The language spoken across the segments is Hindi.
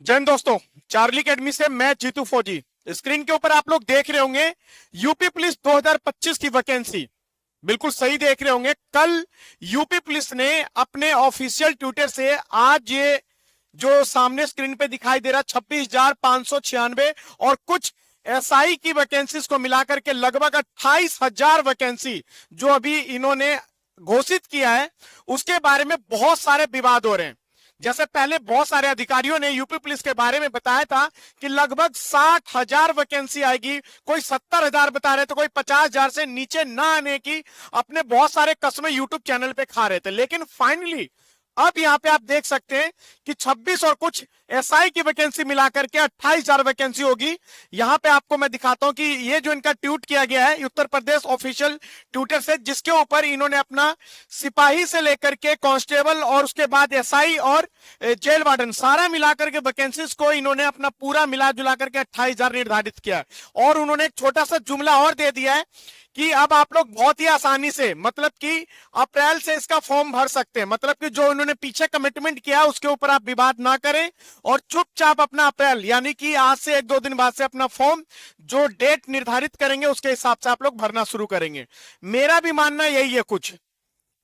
जय हिंद दोस्तों। चार्ली अकेडमी से मैं जीतू फौजी। स्क्रीन के ऊपर आप लोग देख रहे होंगे यूपी पुलिस 2025 की वैकेंसी। बिल्कुल सही देख रहे होंगे। कल यूपी पुलिस ने अपने ऑफिशियल ट्विटर से आज ये जो सामने स्क्रीन पे दिखाई दे रहा 26,596 और कुछ एसआई की वैकेंसीज को मिलाकर के लगभग 28,000 वैकेंसी जो अभी इन्होंने घोषित किया है, उसके बारे में बहुत सारे विवाद हो रहे हैं। जैसे पहले बहुत सारे अधिकारियों ने यूपी पुलिस के बारे में बताया था कि लगभग 60,000 वैकेंसी आएगी, कोई 70,000 बता रहे थे, कोई 50,000 से नीचे ना आने की अपने बहुत सारे कस्में यूट्यूब चैनल पे खा रहे थे। लेकिन फाइनली अब यहां पे आप देख सकते हैं कि 26 और कुछ एसआई की वैकेंसी मिलाकर के 28,000 वैकेंसी होगी। यहां पे आपको मैं दिखाता हूं कि ये जो इनका ट्वीट किया गया है उत्तर प्रदेश ऑफिशियल ट्विटर से, जिसके ऊपर इन्होंने अपना सिपाही से लेकर के कांस्टेबल और उसके बाद एसआई और जेल वार्डन सारा मिलाकर के वैकेंसीज को इन्होंने अपना पूरा मिला जुला करके 28,000 निर्धारित किया। और उन्होंने एक छोटा सा जुमला और दे दिया है कि अब आप लोग बहुत ही आसानी से, मतलब कि अप्रैल से इसका फॉर्म भर सकते हैं। मतलब कि जो उन्होंने पीछे कमिटमेंट किया उसके ऊपर आप विवाद ना करें और चुपचाप अपना अप्रैल यानी कि आज से 1-2 दिन बाद से अपना फॉर्म जो डेट निर्धारित करेंगे उसके हिसाब से आप लोग भरना शुरू करेंगे। मेरा भी मानना यही है कुछ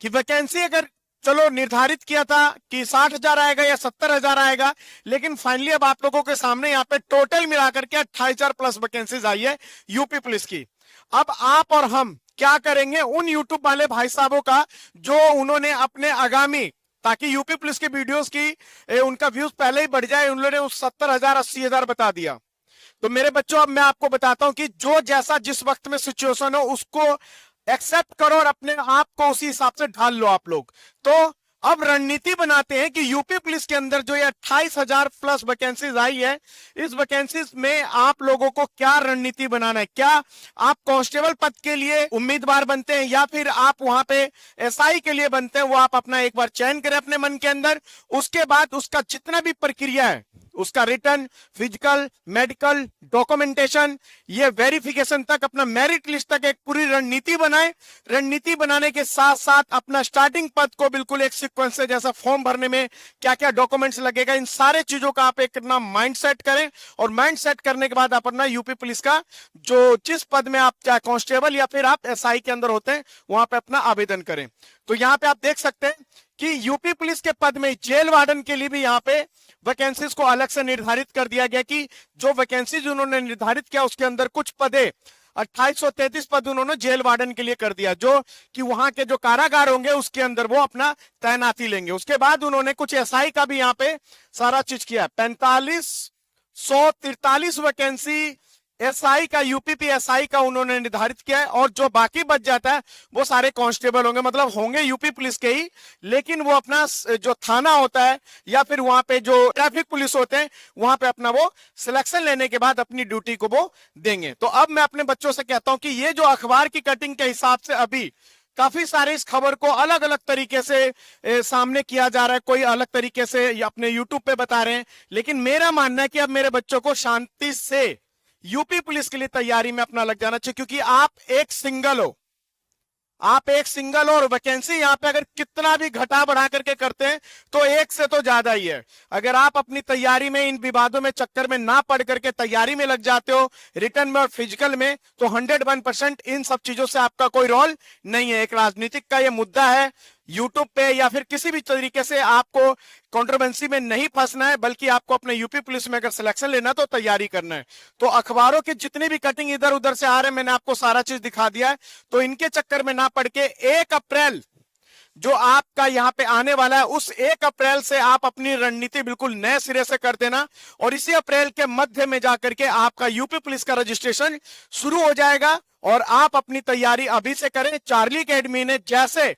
कि वैकेंसी अगर चलो निर्धारित किया था कि 60,000 आएगा या 70,000 आएगा, लेकिन फाइनली अब आप लोगों के सामने यहाँ पे टोटल मिलाकर के 28,000 प्लस वैकेंसीज आई है यूपी पुलिस की। अब आप और हम क्या करेंगे उन यूट्यूब वाले भाई साहबों का जो उन्होंने अपने आगामी, ताकि यूपी पुलिस की वीडियोस की उनका व्यूज पहले ही बढ़ जाए, उन्होंने उस 70,000 80,000 बता दिया। तो मेरे बच्चों अब मैं आपको बताता हूं कि जो जैसा जिस वक्त में सिचुएशन हो उसको एक्सेप्ट करो और अपने आप को उसी हिसाब से ढाल लो आप लोग। तो अब रणनीति बनाते हैं कि यूपी पुलिस के अंदर जो ये 28,000 प्लस वैकेंसीज आई है, इस वैकेंसीज में आप लोगों को क्या रणनीति बनाना है। क्या आप कांस्टेबल पद के लिए उम्मीदवार बनते हैं या फिर आप वहां पे एसआई के लिए बनते हैं, वो आप अपना एक बार चयन करें अपने मन के अंदर। उसके बाद उसका जितना भी प्रक्रिया है, उसका रिटर्न, फिजिकल, मेडिकल, डॉक्यूमेंटेशन, ये वेरिफिकेशन तक, अपना मेरिट लिस्ट तक एक पूरी रणनीति बनाए। रणनीति बनाने के साथ साथ अपना स्टार्टिंग पद को बिल्कुल एक सीक्वेंस से, जैसा फॉर्म भरने में क्या क्या डॉक्यूमेंट्स लगेगा, इन सारे चीजों का आप एक अपना माइंड सेट करें। और माइंड सेट करने के बाद आप अपना यूपी पुलिस का जो जिस पद में आप चाहे कांस्टेबल या फिर आप एसआई के अंदर होते हैं वहां पे अपना आवेदन करें। तो यहां पे आप देख सकते हैं कि यूपी पुलिस के पद में जेल वार्डन के लिए भी यहाँ पे वैकेंसीज को अलग से निर्धारित कर दिया गया कि जो वैकेंसीज उन्होंने निर्धारित किया उसके अंदर कुछ पदे 2833 पद उन्होंने जेल वार्डन के लिए कर दिया, जो कि वहां के जो कारागार होंगे उसके अंदर वो अपना तैनाती लेंगे। उसके बाद उन्होंने कुछ एसआई का भी यहाँ पे सारा चीज किया। 4543 वैकेंसी एसआई का, यूपी एसआई का उन्होंने निर्धारित किया है। और जो बाकी बच जाता है वो सारे कांस्टेबल होंगे, मतलब होंगे यूपी पुलिस के ही, लेकिन वो अपना जो थाना होता है या फिर वहां पे जो ट्रैफिक पुलिस होते हैं वहां पे अपना वो सिलेक्शन लेने के बाद अपनी ड्यूटी को वो देंगे। तो अब मैं अपने बच्चों से कहता हूं कि ये जो अखबार की कटिंग के हिसाब से अभी काफी सारे इस खबर को अलग अलग तरीके से सामने किया जा रहा है, कोई अलग तरीके से अपने यूट्यूब पे बता रहे हैं, लेकिन मेरा मानना है कि अब मेरे बच्चों को शांति से यूपी पुलिस के लिए तैयारी में अपना लग जाना चाहिए। क्योंकि आप एक सिंगल हो, आप एक सिंगल और वैकेंसी यहां पे अगर कितना भी घटा बढ़ा करके करते हैं तो एक से तो ज्यादा ही है। अगर आप अपनी तैयारी में इन विवादों में चक्कर में ना पड़ करके तैयारी में लग जाते हो, रिटर्न में और फिजिकल में, तो 101% इन सब चीजों से आपका कोई रोल नहीं है। एक राजनीतिक का ये मुद्दा है, यूट्यूब पे या फिर किसी भी तरीके से आपको कंट्रोवर्सी में नहीं फंसना है, बल्कि आपको अपने यूपी पुलिस में अगर सिलेक्शन लेना तो तैयारी करना है। तो अखबारों के जितने भी कटिंग इधर उधर से आ रहे हैं, मैंने आपको सारा चीज दिखा दिया है। तो इनके चक्कर में ना पड़ के 1 अप्रैल जो आपका यहाँ पे आने वाला है, उस 1 अप्रैल से आप अपनी रणनीति बिल्कुल नए सिरे से कर देना। और इसी अप्रैल के मध्य में जाकर के आपका यूपी पुलिस का रजिस्ट्रेशन शुरू हो जाएगा और आप अपनी तैयारी अभी से करें। चार्ली अकेडमी ने जैसे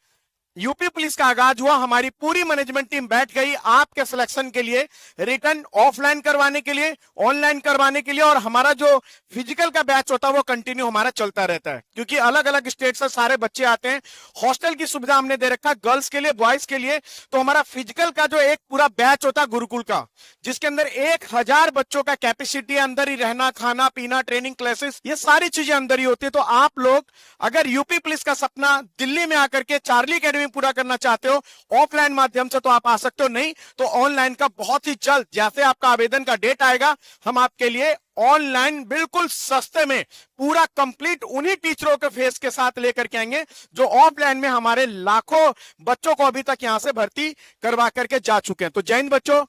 यूपी पुलिस का आगाज हुआ, हमारी पूरी मैनेजमेंट टीम बैठ गई आपके सिलेक्शन के लिए, रिटर्न ऑफलाइन करवाने के लिए, ऑनलाइन करवाने के लिए, और हमारा जो फिजिकल का बैच होता है वो कंटिन्यू हमारा चलता रहता है। क्योंकि अलग अलग स्टेट से सारे बच्चे आते हैं, हॉस्टल की सुविधा हमने दे रखा है गर्ल्स के लिए, बॉयज के लिए। तो हमारा फिजिकल का जो एक पूरा बैच होता है गुरुकुल का, जिसके अंदर 1000 बच्चों का कैपेसिटी है, अंदर ही रहना खाना पीना ट्रेनिंग क्लासेस ये सारी चीजें अंदर ही होती है। तो आप लोग अगर यूपी पुलिस का सपना दिल्ली में आकर के चार्ली अकेडमी नहीं पूरा करना चाहते हो ऑफलाइन माध्यम से तो आप आ सकते हो, नहीं तो ऑनलाइन का बहुत ही जल्द जैसे आपका आवेदन का डेट आएगा हम आपके लिए ऑनलाइन बिल्कुल सस्ते में पूरा कंप्लीट उन्हीं टीचरों के फेस के साथ लेकर के आएंगे जो ऑफलाइन में हमारे लाखों बच्चों को अभी तक यहां से भर्ती करवा करके जा चुके हैं। तो जय हिंद बच्चों।